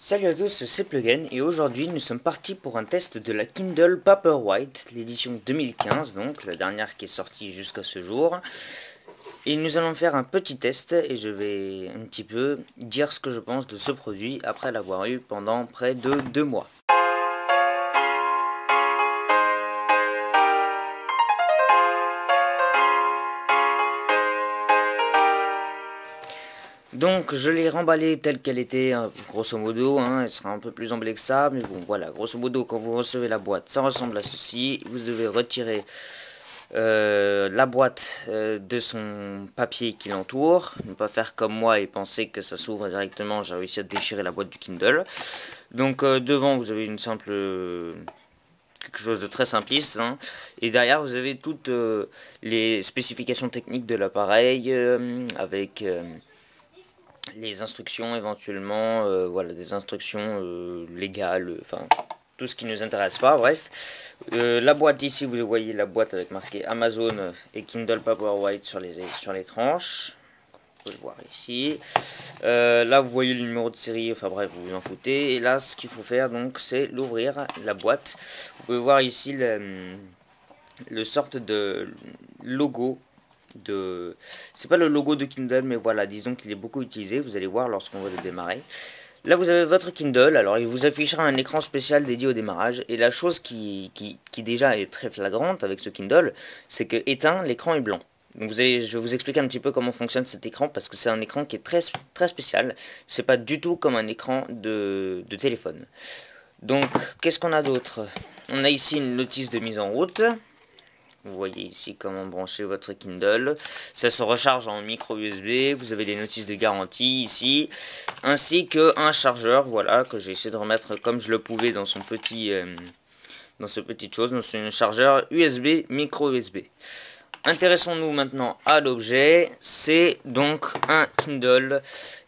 Salut à tous, c'est Plugin et aujourd'hui nous sommes partis pour un test de la Kindle Paperwhite, l'édition 2015, donc la dernière qui est sortie jusqu'à ce jour. Et nous allons faire un petit test et je vais un petit peu dire ce que je pense de ce produit après l'avoir eu pendant près de 2 mois. Donc je l'ai remballée telle qu'elle était, grosso modo, elle sera un peu plus emballée que ça, mais bon voilà, grosso modo quand vous recevez la boîte, ça ressemble à ceci. Vous devez retirer la boîte de son papier qui l'entoure, ne pas faire comme moi et penser que ça s'ouvre directement. J'ai réussi à déchirer la boîte du Kindle. Donc devant vous avez une simple... quelque chose de très simpliste, et derrière vous avez toutes les spécifications techniques de l'appareil avec les instructions éventuellement, voilà, des instructions légales, enfin tout ce qui nous intéresse pas, bref. La boîte ici, vous voyez la boîte avec marqué Amazon et Kindle Paperwhite sur les tranches. On peut le voir ici. Là vous voyez le numéro de série, enfin bref, vous vous en foutez. Et là ce qu'il faut faire donc c'est l'ouvrir, la boîte. Vous pouvez voir ici le sorte de logo. C'est pas le logo de Kindle, mais voilà, disons qu'il est beaucoup utilisé. Vous allez voir lorsqu'on va le démarrer. Là vous avez votre Kindle, alors il vous affichera un écran spécial dédié au démarrage. Et la chose qui déjà est très flagrante avec ce Kindle, c'est que éteint, l'écran est blanc. Donc je vais vous expliquer un petit peu comment fonctionne cet écran, parce que c'est un écran qui est très, très spécial. C'est pas du tout comme un écran de téléphone. Donc qu'est-ce qu'on a d'autre? On a ici une notice de mise en route. Vous voyez ici comment brancher votre Kindle. Ça se recharge en micro USB. Vous avez des notices de garantie ici, ainsi qu'un chargeur, voilà, que j'ai essayé de remettre comme je le pouvais dans son petit, dans ce petit chose. Donc c'est un chargeur USB, micro USB. Intéressons-nous maintenant à l'objet. C'est donc un Kindle.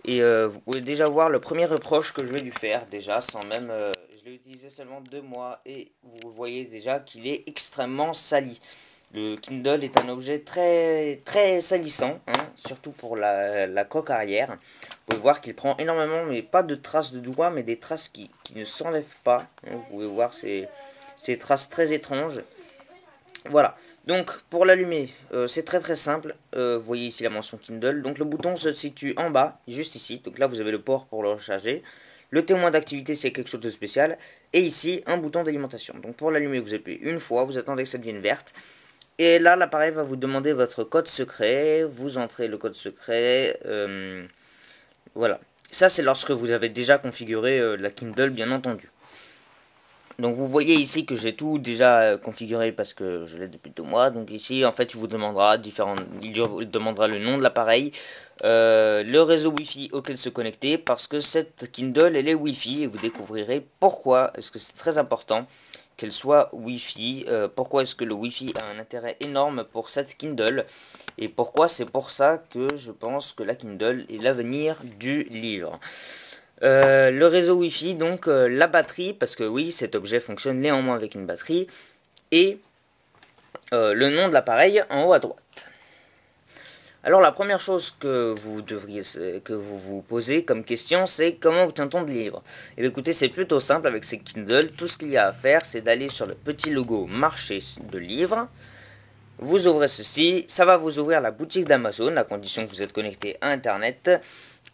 Et vous pouvez déjà voir le premier reproche que je vais lui faire, déjà, sans même... je l'ai utilisé seulement 2 mois et vous voyez déjà qu'il est extrêmement sali. Le Kindle est un objet très, très salissant, surtout pour la coque arrière. Vous pouvez voir qu'il prend énormément, mais pas de traces de doigts, mais des traces qui ne s'enlèvent pas. Vous pouvez voir ces traces très étranges. Voilà, donc pour l'allumer, c'est très très simple. Vous voyez ici la mention Kindle. Donc le bouton se situe en bas, juste ici. Donc là vous avez le port pour le recharger. Le témoin d'activité c'est quelque chose de spécial. Et ici un bouton d'alimentation. Donc pour l'allumer vous appuyez une fois, vous attendez que ça devienne verte. Et là l'appareil va vous demander votre code secret. Vous entrez le code secret. Voilà, ça c'est lorsque vous avez déjà configuré la Kindle bien entendu. Donc vous voyez ici que j'ai tout déjà configuré parce que je l'ai depuis 2 mois. Donc ici en fait il vous demandera il demandera le nom de l'appareil, le réseau Wi-Fi auquel se connecter, parce que cette Kindle elle est Wi-Fi et vous découvrirez pourquoi est-ce que c'est très important qu'elle soit Wi-Fi, pourquoi est-ce que le Wi-Fi a un intérêt énorme pour cette Kindle et pourquoi c'est pour ça que je pense que la Kindle est l'avenir du livre. Le réseau Wi-Fi, donc la batterie, parce que oui, cet objet fonctionne néanmoins avec une batterie, et le nom de l'appareil en haut à droite. Alors la première chose que vous vous posez comme question, c'est comment obtient-on de livres? Et bien écoutez, c'est plutôt simple avec ces Kindle. Tout ce qu'il y a à faire, c'est d'aller sur le petit logo marché de livres. Vous ouvrez ceci, ça va vous ouvrir la boutique d'Amazon, à condition que vous êtes connecté à Internet,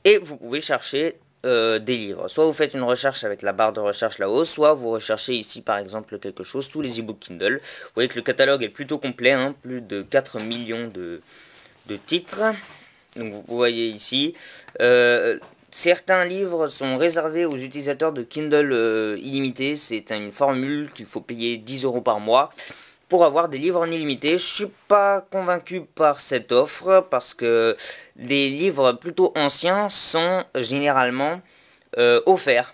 et vous pouvez chercher des livres. Soit vous faites une recherche avec la barre de recherche là-haut, soit vous recherchez ici par exemple quelque chose, tous les e-books Kindle. Vous voyez que le catalogue est plutôt complet, plus de 4 millions de titres. Donc vous voyez ici, certains livres sont réservés aux utilisateurs de Kindle illimité. C'est une formule qu'il faut payer 10 € par mois pour avoir des livres en illimité. Je suis pas convaincu par cette offre parce que les livres plutôt anciens sont généralement offerts.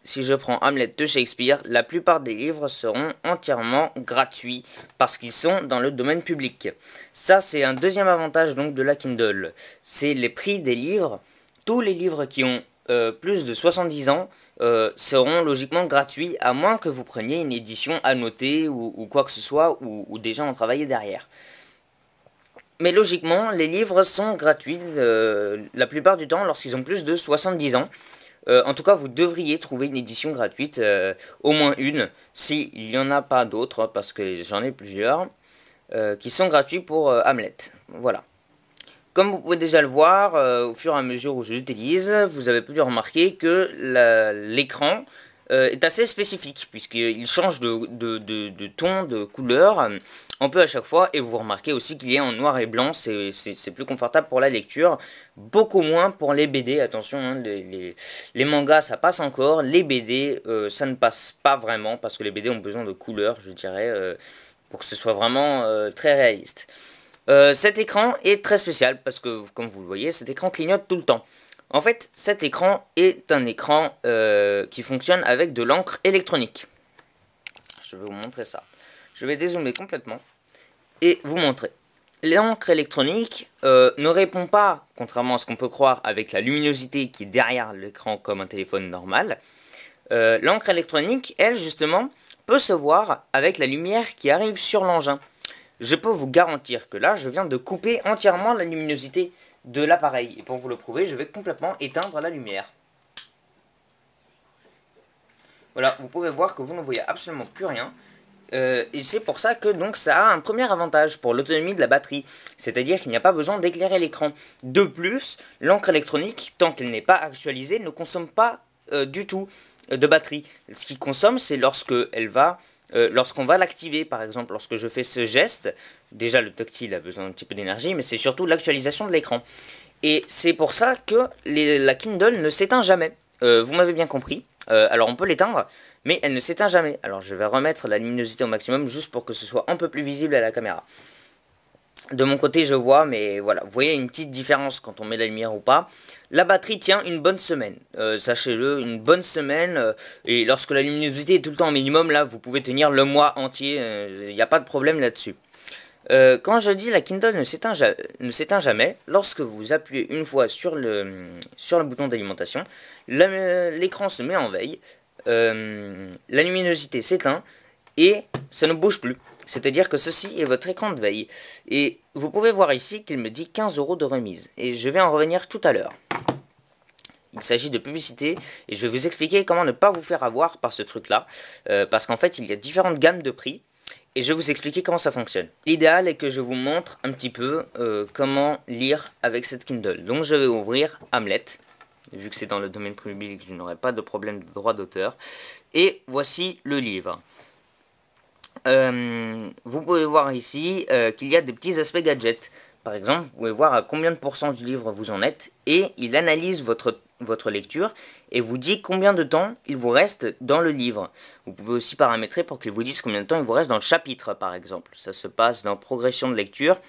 Si je prends Hamlet de Shakespeare, la plupart des livres seront entièrement gratuits parce qu'ils sont dans le domaine public. Ça, c'est un deuxième avantage donc de la Kindle. C'est les prix des livres. Tous les livres qui ont plus de 70 ans seront logiquement gratuits, à moins que vous preniez une édition annotée ou quoi que ce soit, ou déjà ont travaillé derrière. Mais logiquement, les livres sont gratuits la plupart du temps lorsqu'ils ont plus de 70 ans. En tout cas, vous devriez trouver une édition gratuite, au moins une, s'il n'y en a pas d'autres, parce que j'en ai plusieurs, qui sont gratuits pour Hamlet. Voilà. Comme vous pouvez déjà le voir, au fur et à mesure où je l'utilise, vous avez pu remarquer que l'écran est assez spécifique, puisqu'il change de ton, de couleur, un peu à chaque fois, et vous remarquez aussi qu'il est en noir et blanc, c'est plus confortable pour la lecture, beaucoup moins pour les BD, attention, hein, les mangas ça passe encore, les BD ça ne passe pas vraiment, parce que les BD ont besoin de couleurs, je dirais, pour que ce soit vraiment très réaliste. Cet écran est très spécial parce que, comme vous le voyez, cet écran clignote tout le temps. En fait, cet écran est un écran qui fonctionne avec de l'encre électronique. Je vais vous montrer ça. Je vais dézoomer complètement et vous montrer. L'encre électronique ne répond pas, contrairement à ce qu'on peut croire, avec la luminosité qui est derrière l'écran comme un téléphone normal. L'encre électronique, elle, justement, peut se voir avec la lumière qui arrive sur l'engin. Je peux vous garantir que là, je viens de couper entièrement la luminosité de l'appareil. Et pour vous le prouver, je vais complètement éteindre la lumière. Voilà, vous pouvez voir que vous ne voyez absolument plus rien. Et c'est pour ça que donc ça a un premier avantage pour l'autonomie de la batterie. C'est-à-dire qu'il n'y a pas besoin d'éclairer l'écran. De plus, l'encre électronique, tant qu'elle n'est pas actualisée, ne consomme pas du tout de batterie. Ce qui consomme, c'est lorsqu'on va l'activer, par exemple, lorsque je fais ce geste, déjà le tactile a besoin d'un petit peu d'énergie, mais c'est surtout l'actualisation de l'écran. Et c'est pour ça que la Kindle ne s'éteint jamais. Vous m'avez bien compris. Alors on peut l'éteindre, mais elle ne s'éteint jamais. Alors je vais remettre la luminosité au maximum, juste pour que ce soit un peu plus visible à la caméra. De mon côté je vois, mais voilà, vous voyez une petite différence quand on met la lumière ou pas. La batterie tient une bonne semaine, sachez-le, une bonne semaine, et lorsque la luminosité est tout le temps au minimum, là vous pouvez tenir le mois entier, il n'y a pas de problème là-dessus. Quand je dis la Kindle ne s'éteint jamais, lorsque vous appuyez une fois sur le bouton d'alimentation, l'écran se met en veille, la luminosité s'éteint et ça ne bouge plus. C'est-à-dire que ceci est votre écran de veille. Et vous pouvez voir ici qu'il me dit 15 € de remise. Et je vais en revenir tout à l'heure. Il s'agit de publicité et je vais vous expliquer comment ne pas vous faire avoir par ce truc-là. Parce qu'en fait, il y a différentes gammes de prix. Et je vais vous expliquer comment ça fonctionne. L'idéal est que je vous montre un petit peu comment lire avec cette Kindle. Donc je vais ouvrir Hamlet. Vu que c'est dans le domaine public, je n'aurai pas de problème de droit d'auteur. Et voici le livre. Vous pouvez voir ici qu'il y a des petits aspects gadgets. Par exemple, vous pouvez voir à combien de pourcents du livre vous en êtes. Et il analyse votre lecture et vous dit combien de temps il vous reste dans le livre. Vous pouvez aussi paramétrer pour qu'il vous dise combien de temps il vous reste dans le chapitre, par exemple. Ça se passe dans progression de lecture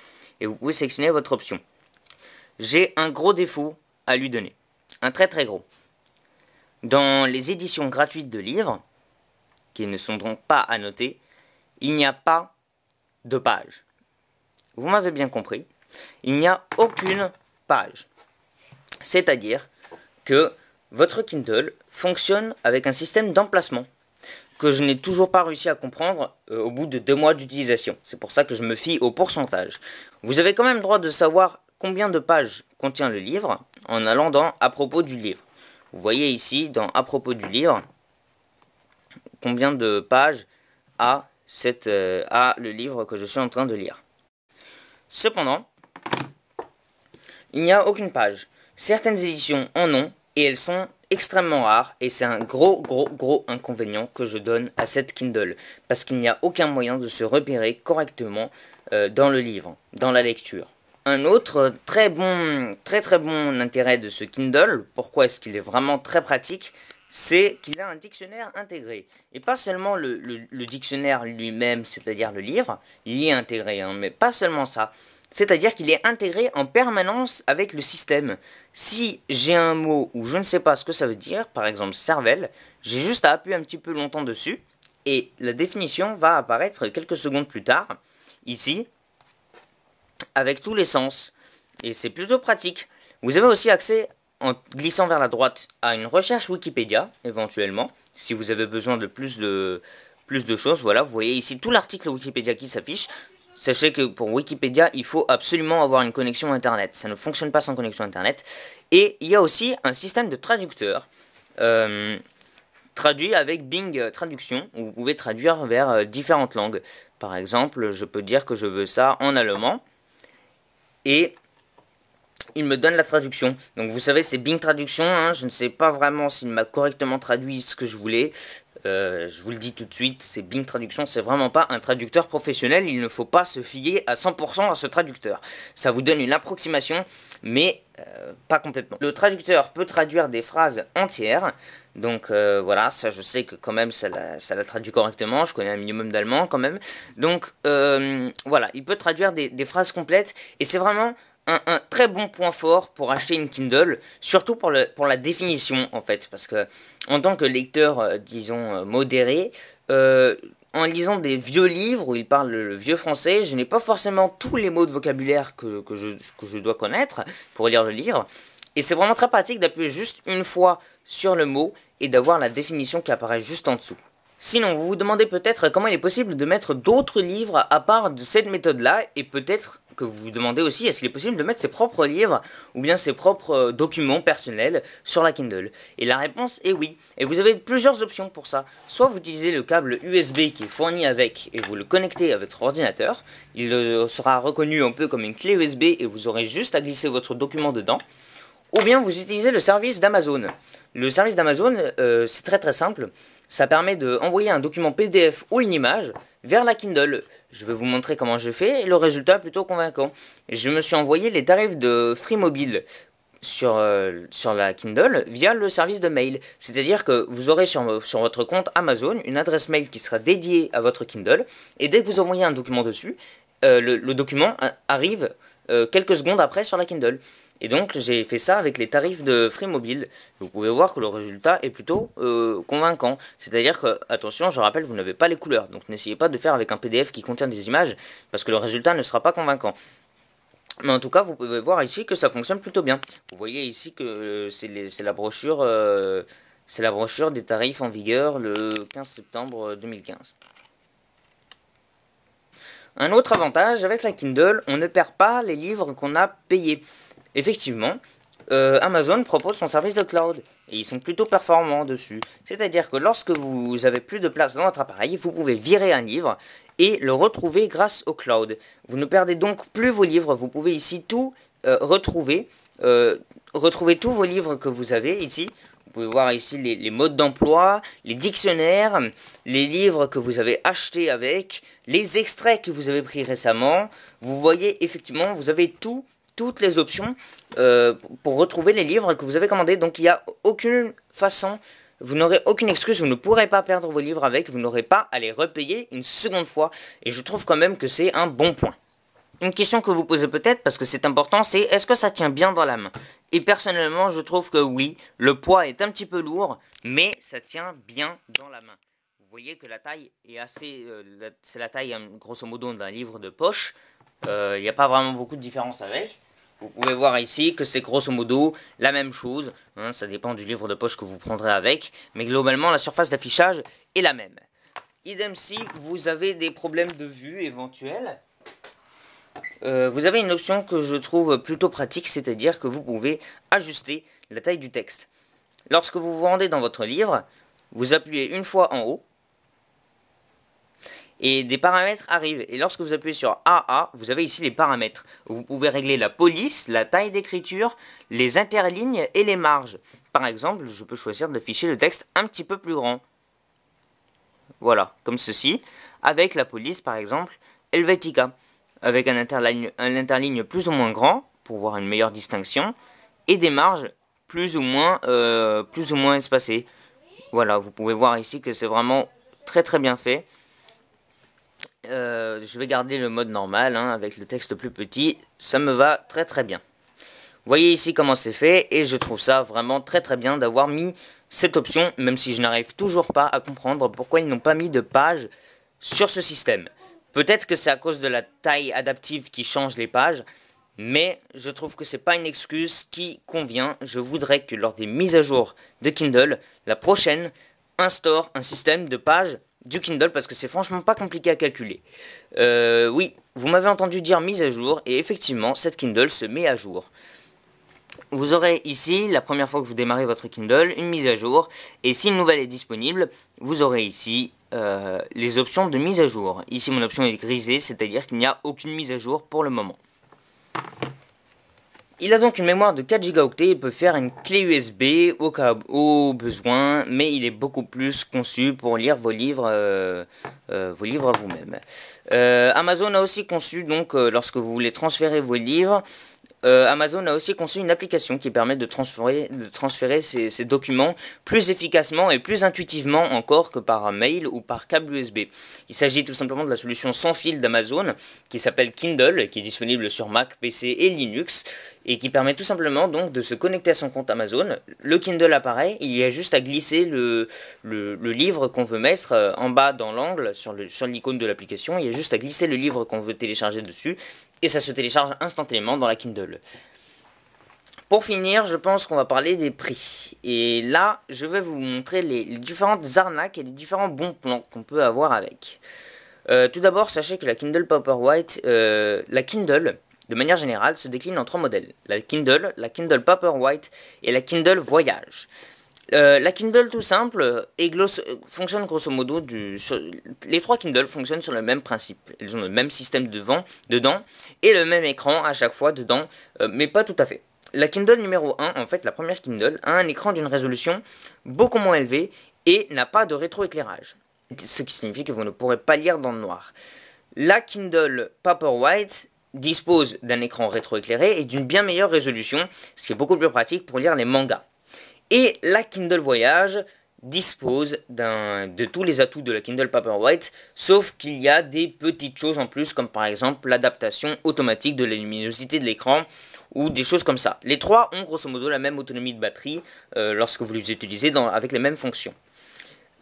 et vous pouvez sélectionner votre option. J'ai un gros défaut à lui donner. Un très très gros. Dans les éditions gratuites de livres, qui ne sont donc pas annotées, il n'y a pas de page. Vous m'avez bien compris. Il n'y a aucune page. C'est-à-dire que votre Kindle fonctionne avec un système d'emplacement que je n'ai toujours pas réussi à comprendre au bout de 2 mois d'utilisation. C'est pour ça que je me fie au pourcentage. Vous avez quand même le droit de savoir combien de pages contient le livre en allant dans à propos du livre. Vous voyez ici dans à propos du livre combien de pages a le livre que je suis en train de lire. Cependant, il n'y a aucune page. Certaines éditions en ont et elles sont extrêmement rares et c'est un gros inconvénient que je donne à cette Kindle parce qu'il n'y a aucun moyen de se repérer correctement dans le livre, dans la lecture. Un autre très bon intérêt de ce Kindle, pourquoi est-ce qu'il est vraiment très pratique, c'est qu'il a un dictionnaire intégré. Et pas seulement le dictionnaire lui-même, c'est-à-dire le livre, il y est intégré, hein, mais pas seulement ça. C'est-à-dire qu'il est intégré en permanence avec le système. Si j'ai un mot où je ne sais pas ce que ça veut dire, par exemple cervelle, j'ai juste à appuyer un petit peu longtemps dessus, et la définition va apparaître quelques secondes plus tard, ici, avec tous les sens. Et c'est plutôt pratique. Vous avez aussi accès, en glissant vers la droite, à une recherche Wikipédia, éventuellement, si vous avez besoin de plus de choses. Voilà, vous voyez ici tout l'article Wikipédia qui s'affiche. Sachez que pour Wikipédia, il faut absolument avoir une connexion Internet. Ça ne fonctionne pas sans connexion Internet. Et il y a aussi un système de traducteur traduit avec Bing Traduction, où vous pouvez traduire vers différentes langues. Par exemple, je peux dire que je veux ça en allemand, et il me donne la traduction. Donc vous savez, c'est Bing Traduction, hein, je ne sais pas vraiment s'il m'a correctement traduit ce que je voulais. Je vous le dis tout de suite, c'est Bing Traduction, c'est vraiment pas un traducteur professionnel, il ne faut pas se fier à 100% à ce traducteur. Ça vous donne une approximation, mais pas complètement. Le traducteur peut traduire des phrases entières, donc voilà, ça je sais que quand même ça la traduit correctement, je connais un minimum d'allemand quand même. Donc voilà, il peut traduire des phrases complètes, et c'est vraiment un très bon point fort pour acheter une Kindle, surtout pour la définition en fait, parce que en tant que lecteur, disons, modéré, en lisant des vieux livres où ils parlent le vieux français, je n'ai pas forcément tous les mots de vocabulaire que je dois connaître pour lire le livre, et c'est vraiment très pratique d'appuyer juste une fois sur le mot et d'avoir la définition qui apparaît juste en dessous. Sinon, vous vous demandez peut-être comment il est possible de mettre d'autres livres à part de cette méthode-là, et peut-être que vous vous demandez aussi est-ce qu'il est possible de mettre ses propres livres ou bien ses propres documents personnels sur la Kindle. Et la réponse est oui. Et vous avez plusieurs options pour ça. Soit vous utilisez le câble USB qui est fourni avec et vous le connectez à votre ordinateur. Il sera reconnu un peu comme une clé USB et vous aurez juste à glisser votre document dedans. Ou bien vous utilisez le service d'Amazon. Le service d'Amazon, c'est très simple. Ça permet d'envoyer un document PDF ou une image vers la Kindle. Je vais vous montrer comment je fais et le résultat est plutôt convaincant. Je me suis envoyé les tarifs de Free Mobile sur la Kindle via le service de mail. C'est-à-dire que vous aurez sur votre compte Amazon une adresse mail qui sera dédiée à votre Kindle. Et dès que vous envoyez un document dessus, le document arrive quelques secondes après sur la Kindle. Et donc j'ai fait ça avec les tarifs de Free Mobile. Vous pouvez voir que le résultat est plutôt convaincant. C'est-à-dire que, attention, je rappelle, vous n'avez pas les couleurs. Donc n'essayez pas de faire avec un PDF qui contient des images, parce que le résultat ne sera pas convaincant. Mais en tout cas, vous pouvez voir ici que ça fonctionne plutôt bien. Vous voyez ici que c'est la brochure des tarifs en vigueur le 15 septembre 2015. Un autre avantage avec la Kindle, on ne perd pas les livres qu'on a payés. Effectivement, Amazon propose son service de cloud et ils sont plutôt performants dessus. C'est-à-dire que lorsque vous avez plus de place dans votre appareil, vous pouvez virer un livre et le retrouver grâce au cloud. Vous ne perdez donc plus vos livres, vous pouvez ici tout retrouver tous vos livres que vous avez ici. Vous pouvez voir ici les modes d'emploi, les dictionnaires, les livres que vous avez achetés avec, les extraits que vous avez pris récemment. Vous voyez effectivement, vous avez toutes les options pour retrouver les livres que vous avez commandés. Donc il n'y a aucune façon, vous n'aurez aucune excuse, vous ne pourrez pas perdre vos livres avec, vous n'aurez pas à les repayer une seconde fois. Et je trouve quand même que c'est un bon point. Une question que vous posez peut-être, parce que c'est important, c'est est-ce que ça tient bien dans la main? Et personnellement, je trouve que oui, le poids est un petit peu lourd, mais ça tient bien dans la main. Vous voyez que la taille est assez... c'est la taille, grosso modo, d'un livre de poche. Il n'y a pas vraiment beaucoup de différence avec. Vous pouvez voir ici que c'est grosso modo la même chose. Hein, ça dépend du livre de poche que vous prendrez avec. Mais globalement, la surface d'affichage est la même. Idem si vous avez des problèmes de vue éventuels. Vous avez une option que je trouve plutôt pratique, c'est-à-dire que vous pouvez ajuster la taille du texte. Lorsque vous vous rendez dans votre livre, vous appuyez une fois en haut, et des paramètres arrivent. Et lorsque vous appuyez sur AA, vous avez ici les paramètres. Vous pouvez régler la police, la taille d'écriture, les interlignes et les marges. Par exemple, je peux choisir d'afficher le texte un petit peu plus grand. Voilà, comme ceci. Avec la police, par exemple, Helvetica. Avec un interligne plus ou moins grand, pour voir une meilleure distinction, et des marges plus ou moins espacées. Voilà, vous pouvez voir ici que c'est vraiment très bien fait. Je vais garder le mode normal, hein, avec le texte plus petit, ça me va très bien. Vous voyez ici comment c'est fait, et je trouve ça vraiment très bien d'avoir mis cette option, même si je n'arrive toujours pas à comprendre pourquoi ils n'ont pas mis de page sur ce système. Peut-être que c'est à cause de la taille adaptive qui change les pages, mais je trouve que c'est pas une excuse qui convient. Je voudrais que lors des mises à jour de Kindle, la prochaine instaure un système de pages du Kindle, parce que c'est franchement pas compliqué à calculer. Oui, vous m'avez entendu dire mise à jour, et effectivement, cette Kindle se met à jour. Vous aurez ici, la première fois que vous démarrez votre Kindle, une mise à jour. Et si une nouvelle est disponible, vous aurez ici les options de mise à jour. Ici, mon option est grisée, c'est-à-dire qu'il n'y a aucune mise à jour pour le moment. Il a donc une mémoire de 4 Go et peut faire une clé USB au besoin, mais il est beaucoup plus conçu pour lire vos livres vous-même. Amazon a aussi conçu, donc, lorsque vous voulez transférer vos livres, Amazon a aussi conçu une application qui permet de transférer ces documents plus efficacement et plus intuitivement encore que par mail ou par câble USB. Il s'agit tout simplement de la solution sans fil d'Amazon qui s'appelle Kindle, qui est disponible sur Mac, PC et Linux et qui permet tout simplement donc de se connecter à son compte Amazon. Le Kindle apparaît, il y a juste à glisser le livre qu'on veut mettre en bas dans l'angle sur l'icône de l'application. Il y a juste à glisser le livre qu'on veut télécharger dessus et ça se télécharge instantanément dans la Kindle. Pour finir, je pense qu'on va parler des prix. Et là, je vais vous montrer les différentes arnaques et les différents bons plans qu'on peut avoir avec. Tout d'abord, sachez que la Kindle Paperwhite, la Kindle, de manière générale, se décline en 3 modèles. La Kindle Paperwhite et la Kindle Voyage. La Kindle tout simple fonctionne grosso modo les 3 Kindle fonctionnent sur le même principe. Elles ont le même système dedans et le même écran à chaque fois dedans, mais pas tout à fait. La Kindle numéro 1, en fait la première Kindle, a un écran d'une résolution beaucoup moins élevée et n'a pas de rétroéclairage. Ce qui signifie que vous ne pourrez pas lire dans le noir. La Kindle Paperwhite dispose d'un écran rétroéclairé et d'une bien meilleure résolution, ce qui est beaucoup plus pratique pour lire les mangas. Et la Kindle Voyage dispose de tous les atouts de la Kindle Paperwhite, sauf qu'il y a des petites choses en plus, comme par exemple l'adaptation automatique de la luminosité de l'écran, ou des choses comme ça. Les 3 ont grosso modo la même autonomie de batterie lorsque vous les utilisez avec les mêmes fonctions.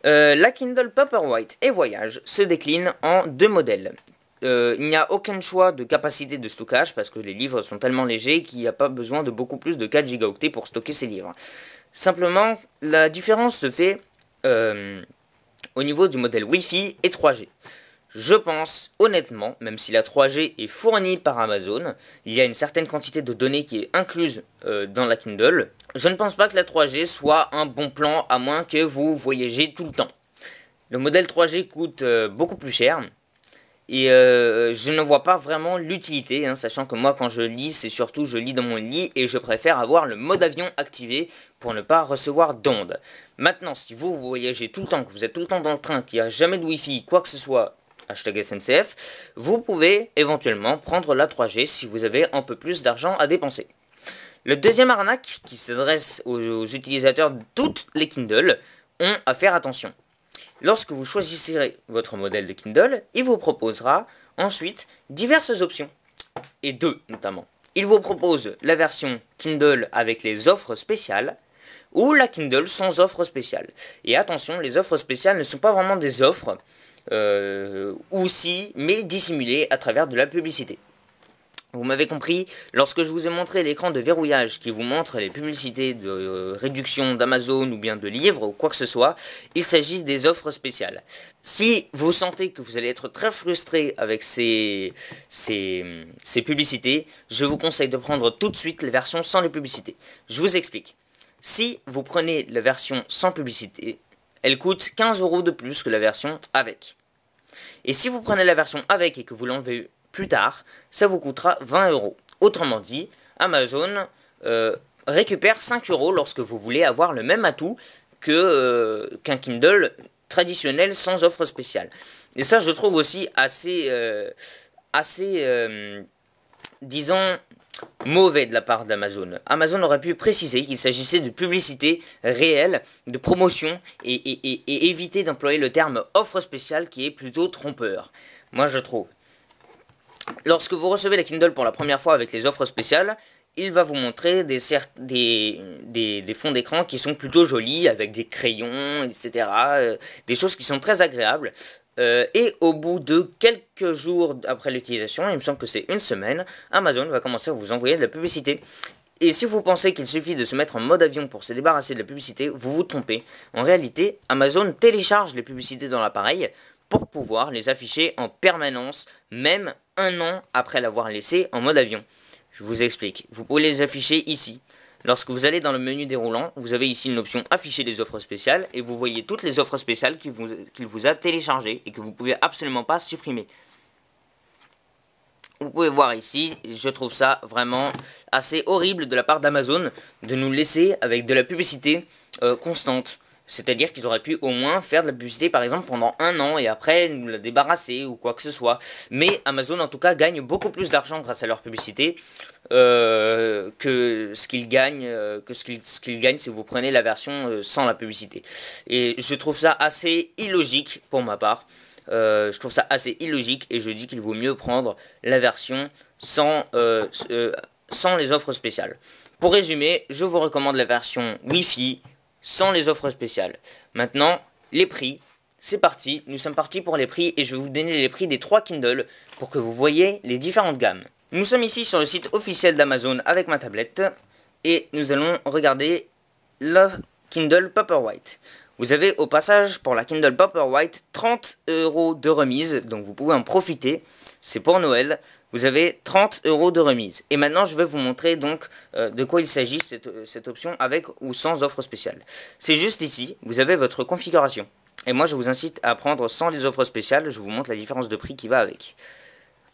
La Kindle Paperwhite et Voyage se déclinent en 2 modèles. Il n'y a aucun choix de capacité de stockage parce que les livres sont tellement légers qu'il n'y a pas besoin de beaucoup plus de 4 Go pour stocker ces livres. Simplement, la différence se fait au niveau du modèle Wi-Fi et 3G. Je pense, honnêtement, même si la 3G est fournie par Amazon, il y a une certaine quantité de données qui est incluse dans la Kindle, je ne pense pas que la 3G soit un bon plan à moins que vous voyagez tout le temps. Le modèle 3G coûte beaucoup plus cher. Et je ne vois pas vraiment l'utilité, sachant que moi quand je lis, c'est surtout je lis dans mon lit et je préfère avoir le mode avion activé pour ne pas recevoir d'ondes. Maintenant, si vous voyagez tout le temps, que vous êtes tout le temps dans le train, qu'il n'y a jamais de wifi, quoi que ce soit, #SNCF, vous pouvez éventuellement prendre la 3G si vous avez un peu plus d'argent à dépenser. Le deuxième arnaque qui s'adresse aux utilisateurs de toutes les Kindle ont à faire attention. Lorsque vous choisirez votre modèle de Kindle, il vous proposera ensuite diverses options, et 2 notamment. Il vous propose la version Kindle avec les offres spéciales, ou la Kindle sans offres spéciales. Et attention, les offres spéciales ne sont pas vraiment des offres, mais dissimulées à travers de la publicité. Vous m'avez compris, lorsque je vous ai montré l'écran de verrouillage qui vous montre les publicités de réduction d'Amazon ou bien de livres ou quoi que ce soit, il s'agit des offres spéciales. Si vous sentez que vous allez être très frustré avec ces publicités, je vous conseille de prendre tout de suite la version sans les publicités. Je vous explique. Si vous prenez la version sans publicité, elle coûte 15 € de plus que la version avec. Et si vous prenez la version avec et que vous l'enlevez plus tard, ça vous coûtera 20 €. Autrement dit, Amazon récupère 5 € lorsque vous voulez avoir le même atout qu'un Kindle traditionnel sans offre spéciale. Et ça, je trouve aussi assez disons, mauvais de la part d'Amazon. Amazon aurait pu préciser qu'il s'agissait de publicité réelle, de promotion, et éviter d'employer le terme offre spéciale qui est plutôt trompeur. Moi, je trouve. Lorsque vous recevez la Kindle pour la première fois avec les offres spéciales, il va vous montrer des fonds d'écran qui sont plutôt jolis, avec des crayons, etc. Des choses qui sont très agréables. Et au bout de quelques jours après l'utilisation, il me semble que c'est une semaine, Amazon va commencer à vous envoyer de la publicité. Et si vous pensez qu'il suffit de se mettre en mode avion pour se débarrasser de la publicité, vous vous trompez. En réalité, Amazon télécharge les publicités dans l'appareil pour pouvoir les afficher en permanence, même 1 an après l'avoir laissé en mode avion. Je vous explique. Vous pouvez les afficher ici. lorsque vous allez dans le menu déroulant, vous avez ici une option afficher les offres spéciales et vous voyez toutes les offres spéciales qu'il vous a téléchargées et que vous ne pouvez absolument pas supprimer. Vous pouvez voir ici, je trouve ça vraiment assez horrible de la part d'Amazon de nous laisser avec de la publicité constante. C'est-à-dire qu'ils auraient pu au moins faire de la publicité par exemple pendant 1 an et après nous la débarrasser ou quoi que ce soit. Mais Amazon en tout cas gagne beaucoup plus d'argent grâce à leur publicité que ce qu'ils gagnent si vous prenez la version sans la publicité. Et je trouve ça assez illogique pour ma part. Je trouve ça assez illogique et je dis qu'il vaut mieux prendre la version sans les offres spéciales. Pour résumer, je vous recommande la version Wi-Fi sans les offres spéciales. Maintenant, les prix, c'est parti. Nous sommes partis pour les prix et je vais vous donner les prix des 3 Kindle pour que vous voyez les différentes gammes. Nous sommes ici sur le site officiel d'Amazon avec ma tablette et nous allons regarder le Kindle Paperwhite. Vous avez au passage pour la Kindle Paperwhite 30 € de remise, donc vous pouvez en profiter, c'est pour Noël, vous avez 30 € de remise. Et maintenant je vais vous montrer donc de quoi il s'agit cette option avec ou sans offre spéciale. C'est juste ici, vous avez votre configuration. Et moi je vous incite à prendre sans les offres spéciales, je vous montre la différence de prix qui va avec.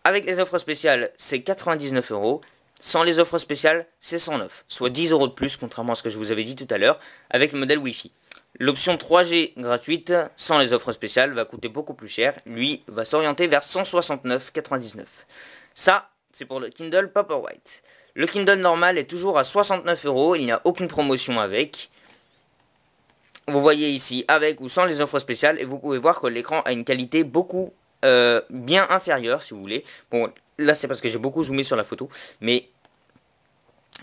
Avec les offres spéciales c'est 99 €. Sans les offres spéciales, c'est 109, soit 10 € de plus, contrairement à ce que je vous avais dit tout à l'heure, avec le modèle Wi-Fi. L'option 3G gratuite, sans les offres spéciales, va coûter beaucoup plus cher. Lui, va s'orienter vers 169,99 €. Ça, c'est pour le Kindle Paperwhite. Le Kindle normal est toujours à 69 €, il n'y a aucune promotion avec. Vous voyez ici, avec ou sans les offres spéciales, et vous pouvez voir que l'écran a une qualité beaucoup bien inférieure, si vous voulez. Bon, là c'est parce que j'ai beaucoup zoomé sur la photo, mais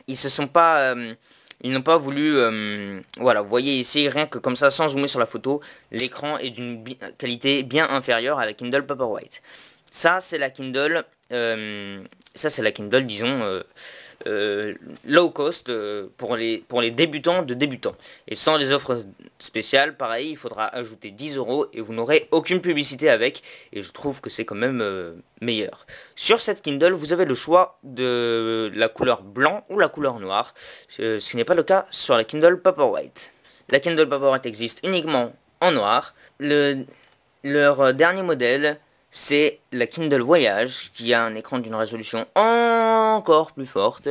ils se sont pas... ils n'ont pas voulu... voilà, vous voyez ici, rien que comme ça, sans zoomer sur la photo, l'écran est d'une qualité bien inférieure à la Kindle Paperwhite. Ça, c'est la Kindle... disons... low cost pour les débutants de débutants. Et sans les offres spéciales, pareil, il faudra ajouter 10 € et vous n'aurez aucune publicité avec. Et je trouve que c'est quand même meilleur. Sur cette Kindle, vous avez le choix de la couleur blanc ou la couleur noire. Ce qui n'est pas le cas sur la Kindle Paperwhite. La Kindle Paperwhite existe uniquement en noir. Leur dernier modèle, c'est la Kindle Voyage, qui a un écran d'une résolution encore plus forte.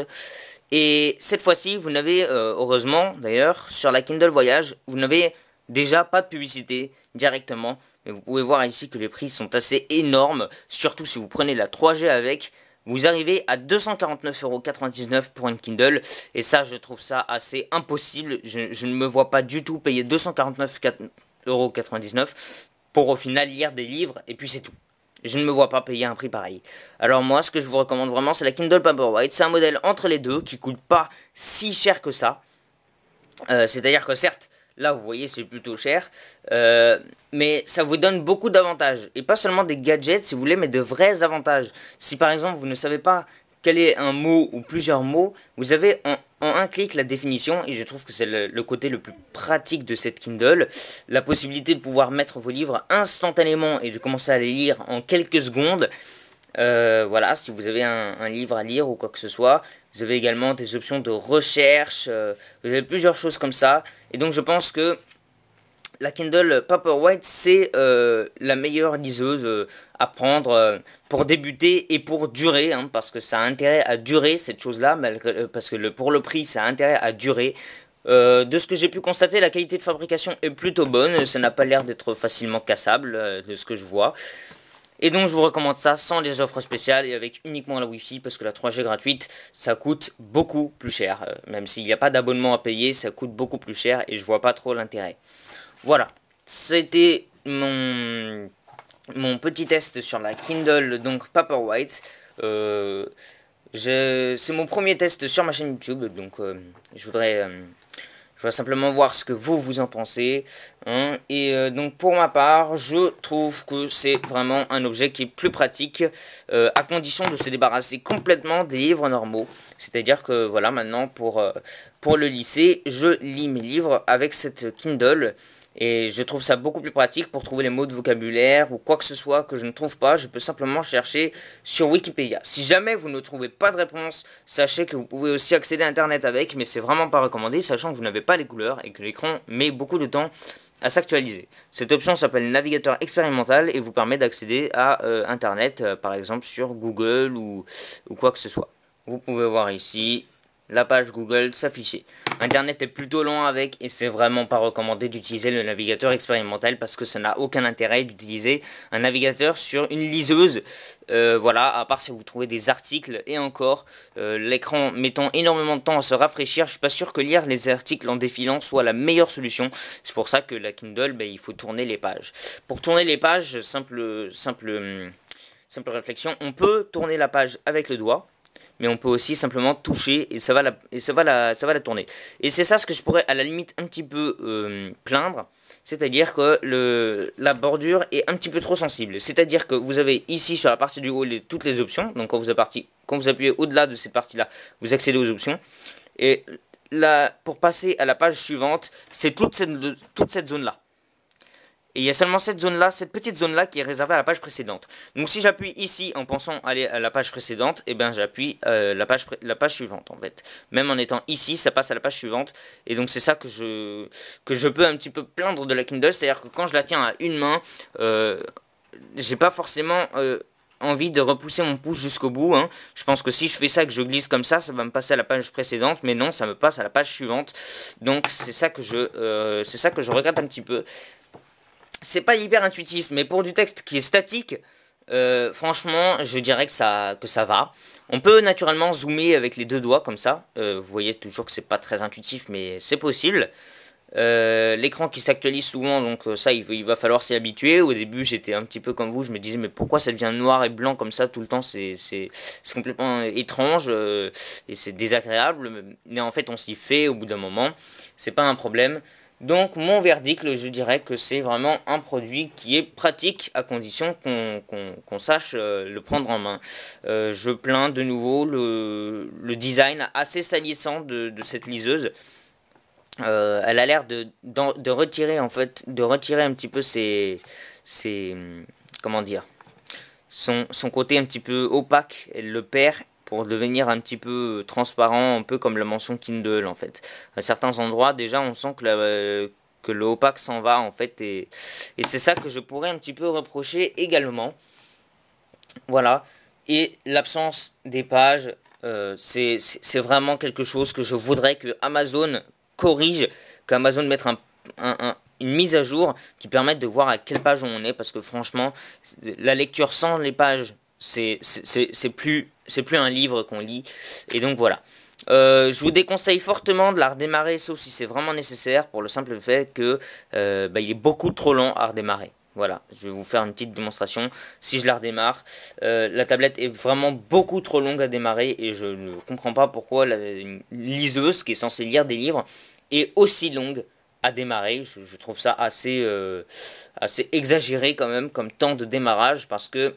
Et cette fois-ci, vous n'avez, heureusement d'ailleurs, sur la Kindle Voyage, vous n'avez déjà pas de publicité directement. Mais vous pouvez voir ici que les prix sont assez énormes, surtout si vous prenez la 3G avec. Vous arrivez à 249,99 € pour une Kindle. Et ça, je trouve ça assez impossible. Je ne me vois pas du tout payer 249,99 € pour au final lire des livres et puis c'est tout. Je ne me vois pas payer un prix pareil. Alors moi, ce que je vous recommande vraiment, c'est la Kindle Paperwhite. C'est un modèle entre les deux qui coûte pas si cher que ça. C'est-à-dire que certes, là vous voyez c'est plutôt cher, mais ça vous donne beaucoup d'avantages. Et pas seulement des gadgets si vous voulez, mais de vrais avantages. Si par exemple vous ne savez pas quel est un mot ou plusieurs mots, vous avez en un clic la définition, et je trouve que c'est le côté le plus pratique de cette Kindle, la possibilité de pouvoir mettre vos livres instantanément et de commencer à les lire en quelques secondes. Voilà, si vous avez un livre à lire ou quoi que ce soit, vous avez également des options de recherche, vous avez plusieurs choses comme ça, et donc je pense que la Kindle Paperwhite, c'est la meilleure liseuse à prendre pour débuter et pour durer, hein, parce que ça a intérêt à durer cette chose-là, parce que pour le prix, ça a intérêt à durer. De ce que j'ai pu constater, la qualité de fabrication est plutôt bonne, ça n'a pas l'air d'être facilement cassable, de ce que je vois. Et donc je vous recommande ça sans les offres spéciales et avec uniquement la Wi-Fi, parce que la 3G gratuite, ça coûte beaucoup plus cher. Même s'il n'y a pas d'abonnement à payer, ça coûte beaucoup plus cher et je vois pas trop l'intérêt. Voilà, c'était mon petit test sur la Kindle donc Paperwhite. C'est mon premier test sur ma chaîne YouTube, donc je voudrais simplement voir ce que vous en pensez, hein. Et donc pour ma part, je trouve que c'est vraiment un objet qui est plus pratique, à condition de se débarrasser complètement des livres normaux. C'est-à-dire que voilà, maintenant pour le lycée, je lis mes livres avec cette Kindle. Et je trouve ça beaucoup plus pratique pour trouver les mots de vocabulaire ou quoi que ce soit que je ne trouve pas. Je peux simplement chercher sur Wikipédia. Si jamais vous ne trouvez pas de réponse, sachez que vous pouvez aussi accéder à Internet avec, mais c'est vraiment pas recommandé, sachant que vous n'avez pas les couleurs et que l'écran met beaucoup de temps à s'actualiser. Cette option s'appelle navigateur expérimental et vous permet d'accéder à Internet, par exemple sur Google ou quoi que ce soit. Vous pouvez voir ici la page Google s'afficher. Internet est plutôt lent avec et c'est vraiment pas recommandé d'utiliser le navigateur expérimental parce que ça n'a aucun intérêt d'utiliser un navigateur sur une liseuse. Voilà, à part si vous trouvez des articles et encore, l'écran mettant énormément de temps à se rafraîchir, je suis pas sûr que lire les articles en défilant soit la meilleure solution. C'est pour ça que la Kindle, il faut tourner les pages. Pour tourner les pages, simple réflexion, on peut tourner la page avec le doigt. Mais on peut aussi simplement toucher et ça va la tourner. Et c'est ça ce que je pourrais à la limite un petit peu plaindre. C'est-à-dire que la bordure est un petit peu trop sensible. C'est-à-dire que vous avez ici sur la partie du haut toutes les options. Donc quand vous appuyez au-delà de cette partie-là, vous accédez aux options. Et là, pour passer à la page suivante, c'est toute cette zone-là. Et il y a seulement cette zone-là, cette petite zone-là qui est réservée à la page précédente. Donc si j'appuie ici en pensant aller à la page précédente, et bien j'appuie la page suivante en fait. Même en étant ici, ça passe à la page suivante. Et donc c'est ça que je peux un petit peu plaindre de la Kindle. C'est-à-dire que quand je la tiens à une main, j'ai pas forcément envie de repousser mon pouce jusqu'au bout. Je pense que si je fais ça, que je glisse comme ça va me passer à la page précédente. Mais non, ça me passe à la page suivante. Donc c'est ça que je regrette un petit peu. C'est pas hyper intuitif, mais pour du texte qui est statique, franchement, je dirais que ça va. On peut naturellement zoomer avec les deux doigts comme ça. Vous voyez toujours que c'est pas très intuitif, mais c'est possible. L'écran qui s'actualise souvent, donc ça il va falloir s'y habituer. Au début j'étais un petit peu comme vous, je me disais mais pourquoi ça devient noir et blanc comme ça tout le temps, c'est complètement étrange et c'est désagréable. Mais en fait on s'y fait au bout d'un moment, c'est pas un problème. Donc mon verdict, je dirais que c'est vraiment un produit qui est pratique à condition qu'on sache le prendre en main. Je plains de nouveau le design assez salissant de cette liseuse. Elle a l'air de retirer un petit peu comment dire, son côté un petit peu opaque. Elle le perd pour devenir un petit peu transparent, un peu comme la mention Kindle en fait. À certains endroits déjà on sent que le opaque s'en va en fait et c'est ça que je pourrais un petit peu reprocher également. Voilà. Et l'absence des pages, c'est vraiment quelque chose que je voudrais que Amazon corrige, qu'Amazon mette une mise à jour qui permette de voir à quelle page on est, parce que franchement la lecture sans les pages c'est plus un livre qu'on lit. Et donc voilà, je vous déconseille fortement de la redémarrer sauf si c'est vraiment nécessaire, pour le simple fait que il est beaucoup trop long à redémarrer. Voilà, je vais vous faire une petite démonstration. Si je la redémarre, la tablette est vraiment beaucoup trop longue à démarrer et je ne comprends pas pourquoi une liseuse qui est censée lire des livres est aussi longue à démarrer. Je trouve ça assez exagéré quand même comme temps de démarrage, parce que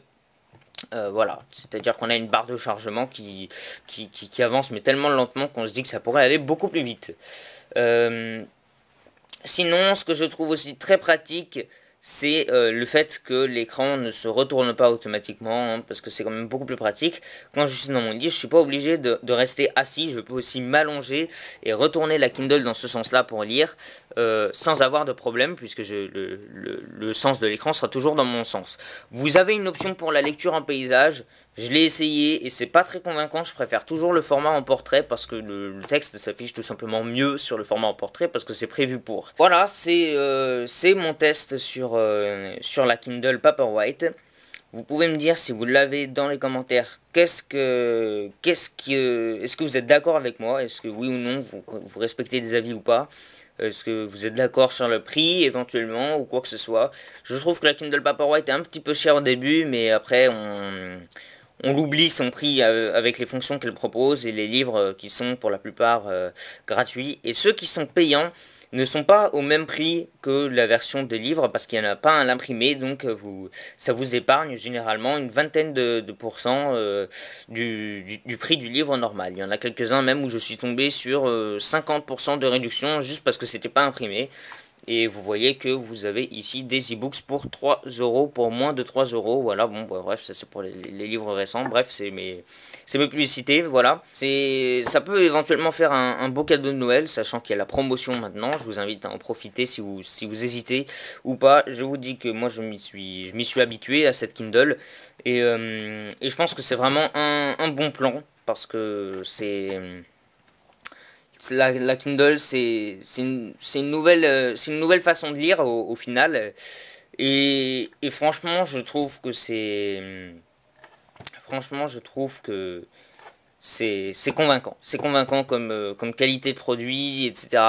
voilà, c'est-à-dire qu'on a une barre de chargement qui avance mais tellement lentement qu'on se dit que ça pourrait aller beaucoup plus vite. Sinon, ce que je trouve aussi très pratique, c'est le fait que l'écran ne se retourne pas automatiquement, parce que c'est quand même beaucoup plus pratique. Quand je suis dans mon lit, je suis pas obligé de rester assis, je peux aussi m'allonger et retourner la Kindle dans ce sens-là pour lire, sans avoir de problème, puisque le sens de l'écran sera toujours dans mon sens. Vous avez une option pour la lecture en paysage, je l'ai essayé et c'est pas très convaincant. Je préfère toujours le format en portrait parce que le texte s'affiche tout simplement mieux sur le format en portrait parce que c'est prévu pour. Voilà, c'est mon test sur la Kindle Paperwhite. Vous pouvez me dire si vous l'avez dans les commentaires. Est-ce que vous êtes d'accord avec moi? Est-ce que oui ou non vous respectez des avis ou pas? Est-ce que vous êtes d'accord sur le prix éventuellement ou quoi que ce soit? Je trouve que la Kindle Paperwhite est un petit peu chère au début, mais après on l'oublie son prix avec les fonctions qu'elle propose et les livres qui sont pour la plupart gratuits. Et ceux qui sont payants ne sont pas au même prix que la version des livres parce qu'il n'y en a pas à l'imprimer, donc ça vous épargne généralement une vingtaine de pourcents du prix du livre normal. Il y en a quelques-uns même où je suis tombé sur 50% de réduction juste parce que c'était pas imprimé. Et vous voyez que vous avez ici des e-books pour 3 euros, pour moins de 3 euros. Voilà, bon, bah, bref, ça c'est pour les livres récents. Bref, c'est mes publicités, voilà. Ça peut éventuellement faire un beau cadeau de Noël, sachant qu'il y a la promotion maintenant. Je vous invite à en profiter si vous hésitez ou pas. Je vous dis que moi, je m'y suis habitué à cette Kindle. Et je pense que c'est vraiment un bon plan, parce que la Kindle, c'est une nouvelle façon de lire au final. Et franchement, je trouve que c'est convaincant. C'est convaincant comme qualité de produit, etc.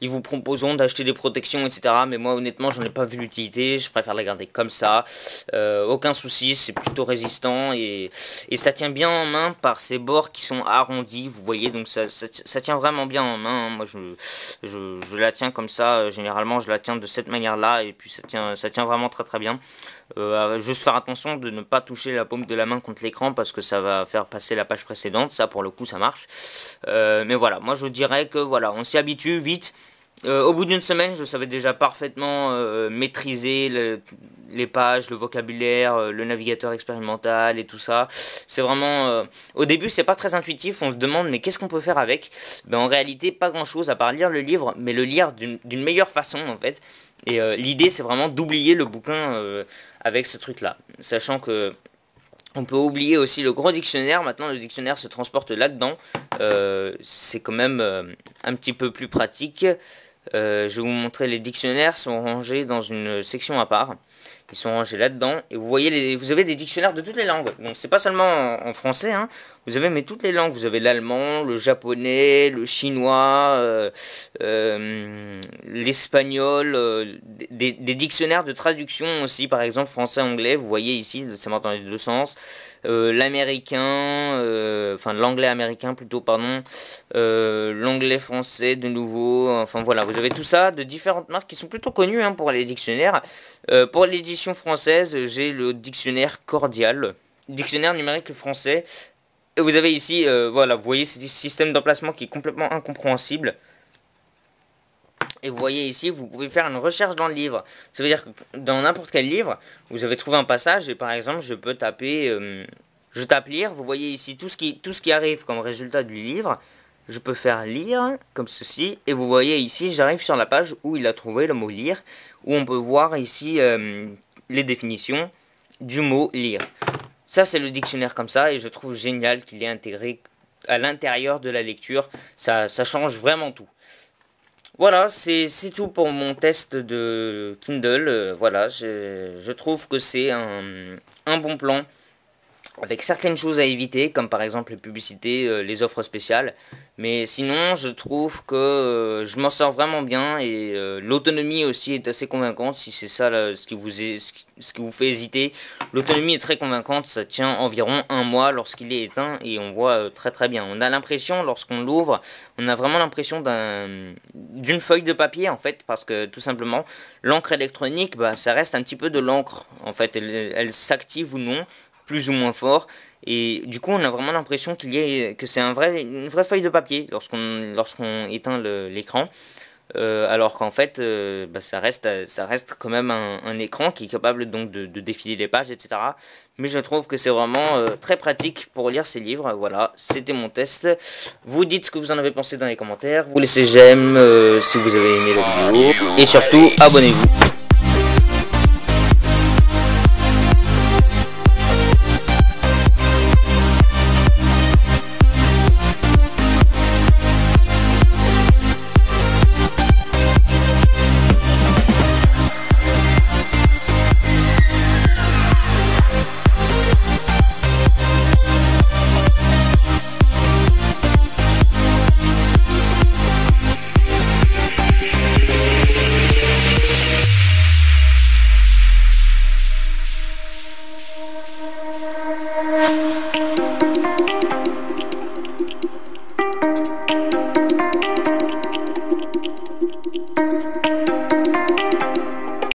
Ils vous proposeront d'acheter des protections, etc. Mais moi, honnêtement, j'en ai pas vu l'utilité. Je préfère la garder comme ça. Aucun souci, c'est plutôt résistant. Et ça tient bien en main par ces bords qui sont arrondis. Vous voyez, donc ça tient vraiment bien en main. Moi, je la tiens comme ça. Généralement, je la tiens de cette manière-là. Et puis, ça tient vraiment très très bien. Juste faire attention de ne pas toucher la paume de la main contre l'écran, parce que ça va faire passer la page précédente. Ça, pour le coup, ça marche. Mais voilà, moi je dirais que voilà, on s'y habitue vite. Au bout d'une semaine, je savais déjà parfaitement maîtriser les pages, le vocabulaire, le navigateur expérimental et tout ça. C'est vraiment... au début, c'est pas très intuitif. On se demande, mais qu'est-ce qu'on peut faire avec? Ben, en réalité, pas grand-chose à part lire le livre, mais le lire d'une meilleure façon, en fait. Et l'idée, c'est vraiment d'oublier le bouquin avec ce truc-là. Sachant que on peut oublier aussi le gros dictionnaire. Maintenant, le dictionnaire se transporte là-dedans. C'est quand même un petit peu plus pratique. Je vais vous montrer, les dictionnaires sont rangés dans une section à part. Ils sont rangés là-dedans. Et vous voyez, vous avez des dictionnaires de toutes les langues. Donc, c'est pas seulement en français, hein. Vous avez mais toutes les langues. Vous avez l'allemand, le japonais, le chinois, l'espagnol, des dictionnaires de traduction aussi, par exemple français-anglais. Vous voyez ici, ça marche dans les deux sens. L'américain, enfin l'anglais américain plutôt, pardon. L'anglais français de nouveau. Enfin voilà, vous avez tout ça de différentes marques qui sont plutôt connues, hein, pour les dictionnaires. Pour l'édition française, j'ai le dictionnaire Cordial, dictionnaire numérique français. Et vous avez ici, voilà, vous voyez, c'est un système d'emplacement qui est complètement incompréhensible. Et vous voyez ici, vous pouvez faire une recherche dans le livre. Ça veut dire que dans n'importe quel livre, vous avez trouvé un passage et par exemple, je peux taper, je tape lire. Vous voyez ici tout ce qui arrive comme résultat du livre. Je peux faire lire comme ceci. Et vous voyez ici, j'arrive sur la page où il a trouvé le mot lire, où on peut voir ici les définitions du mot lire. Ça, c'est le dictionnaire comme ça, et je trouve génial qu'il ait intégré à l'intérieur de la lecture. Ça change vraiment tout. Voilà, c'est tout pour mon test de Kindle. Voilà, je trouve que c'est un bon plan, avec certaines choses à éviter, comme par exemple les publicités, les offres spéciales. Mais sinon, je trouve que je m'en sors vraiment bien, et l'autonomie aussi est assez convaincante, si c'est ça là, ce qui vous fait hésiter. L'autonomie est très convaincante, ça tient environ un mois lorsqu'il est éteint, et on voit très très bien. On a l'impression, lorsqu'on l'ouvre, on a vraiment l'impression d'une feuille de papier, en fait, parce que tout simplement, l'encre électronique, bah, ça reste un petit peu de l'encre, en fait, elle s'active ou non, plus ou moins fort, et du coup on a vraiment l'impression que c'est une vraie feuille de papier lorsqu'on éteint l'écran, alors qu'en fait bah, ça reste quand même un écran qui est capable donc de défiler les pages, etc. Mais je trouve que c'est vraiment très pratique pour lire ces livres. Voilà, c'était mon test. Vous dites ce que vous en avez pensé dans les commentaires, vous laissez j'aime si vous avez aimé la vidéo, et surtout abonnez-vous.